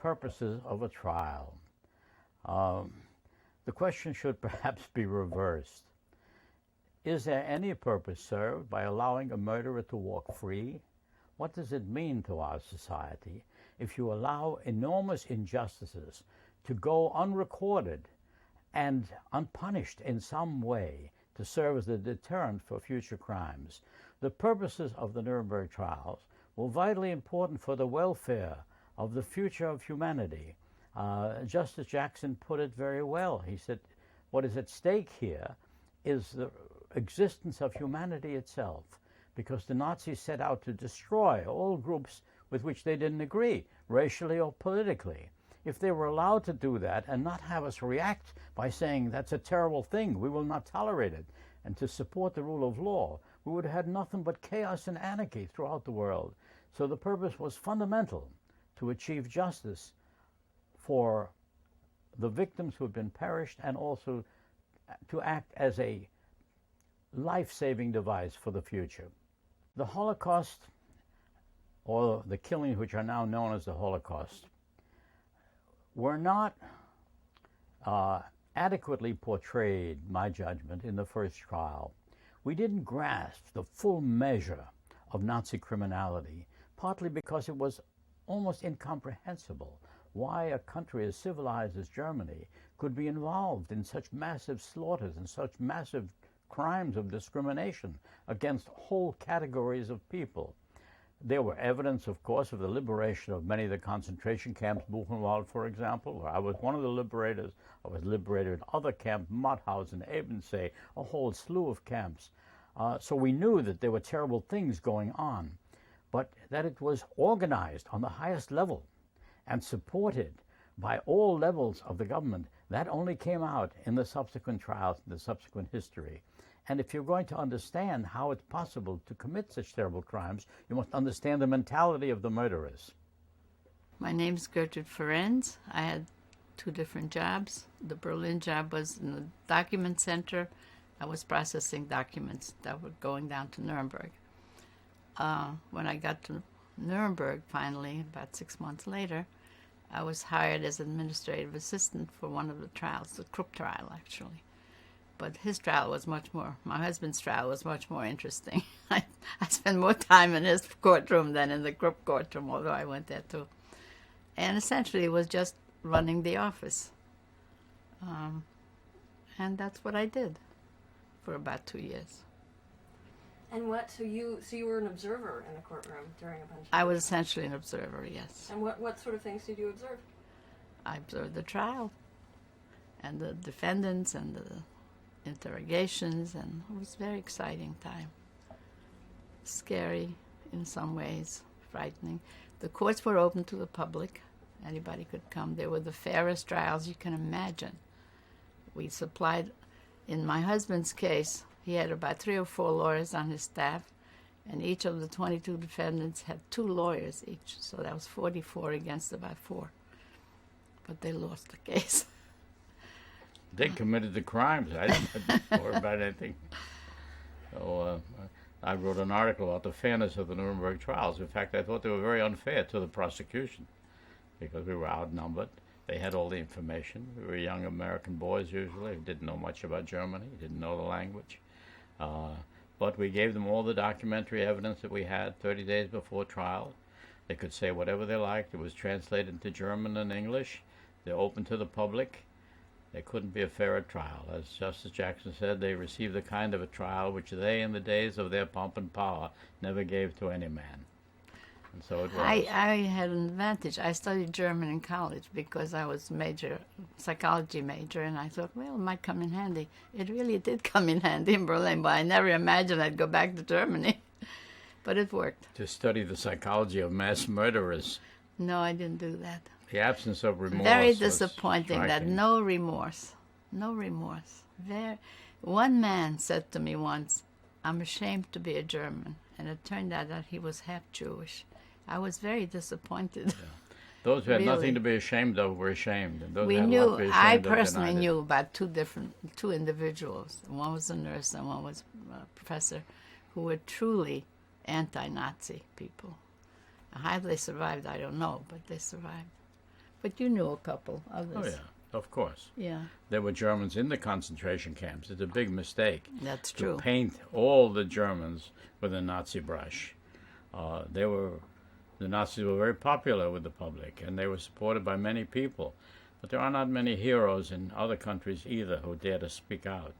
purposes of a trial? The question should perhaps be reversed. Is there any purpose served by allowing a murderer to walk free? What does it mean to our society if you allow enormous injustices to go unrecorded and unpunished in some way to serve as a deterrent for future crimes? The purposes of the Nuremberg trials were vitally important for the welfare of the future of humanity. Justice Jackson put it very well. He said, what is at stake here is the existence of humanity itself, because the Nazis set out to destroy all groups with which they didn't agree, racially or politically. If they were allowed to do that and not have us react by saying that's a terrible thing, we will not tolerate it, and to support the rule of law, we would have had nothing but chaos and anarchy throughout the world. So the purpose was fundamental, to achieve justice for the victims who had been perished, and also to act as a life-saving device for the future. The Holocaust, or the killings which are now known as the Holocaust, were not adequately portrayed, my judgment, in the first trial. We didn't grasp the full measure of Nazi criminality, partly because it was almost incomprehensible why a country as civilized as Germany could be involved in such massive slaughters and such massive crimes of discrimination against whole categories of people. There were evidence, of course, of the liberation of many of the concentration camps, Buchenwald, for example, where I was one of the liberators. I was liberated in other camps, Mauthausen, Ebensee, a whole slew of camps. So we knew that there were terrible things going on, but that it was organized on the highest level and supported by all levels of the government, that only came out in the subsequent trials, in the subsequent history. And if you're going to understand how it's possible to commit such terrible crimes, you must understand the mentality of the murderers. My name's Gertrude Ferencz. I had 2 different jobs. The Berlin job was in the document center. I was processing documents that were going down to Nuremberg. When I got to Nuremberg, finally, about 6 months later, I was hired as administrative assistant for one of the trials, the Krupp trial, actually. But his trial was much more, my husband's trial was much more interesting. I spent more time in his courtroom than in the Krupp courtroom, although I went there too. And essentially it was just running the office. And that's what I did for about 2 years. And so you were an observer in a courtroom during a bunch of I was essentially an observer, yes. And what sort of things did you observe? I observed the trial and the defendants and the interrogations, and it was a very exciting time. Scary in some ways, frightening. The courts were open to the public. Anybody could come. They were the fairest trials you can imagine. We supplied, in my husband's case, he had about 3 or 4 lawyers on his staff, and each of the 22 defendants had 2 lawyers each, so that was 44 against about 4. But they lost the case. They committed the crimes. I didn't worry about anything. So I wrote an article about the fairness of the Nuremberg trials. In fact, I thought they were very unfair to the prosecution because we were outnumbered. They had all the information. We were young American boys usually who didn't know much about Germany, didn't know the language. But we gave them all the documentary evidence that we had 30 days before trial. They could say whatever they liked. It was translated into German and English. They're open to the public. There couldn't be a fairer trial. As Justice Jackson said, they received the kind of a trial which they, in the days of their pomp and power, never gave to any man. And so it was. I had an advantage. I studied German in college because I was psychology major, and I thought, well, it might come in handy. It really did come in handy in Berlin, but I never imagined I'd go back to Germany. But it worked. To study the psychology of mass murderers. No, I didn't do that. The absence of remorse. Very disappointing that striking. no remorse. One man said to me once, I'm ashamed to be a German. And it turned out that he was half Jewish. I was very disappointed. Yeah. Those who had Really. nothing to be ashamed of were ashamed. And those We who had a lot to knew, be ashamed I of personally denied it. knew about two individuals. One was a nurse and one was a professor who were truly anti-Nazi people. How they survived, I don't know, but they survived. But you knew a couple others. Oh, yeah, of course. Yeah, There were Germans in the concentration camps. It's a big mistake that's to true. paint all the Germans with a Nazi brush. The Nazis were very popular with the public, and they were supported by many people. But there are not many heroes in other countries either who dare to speak out.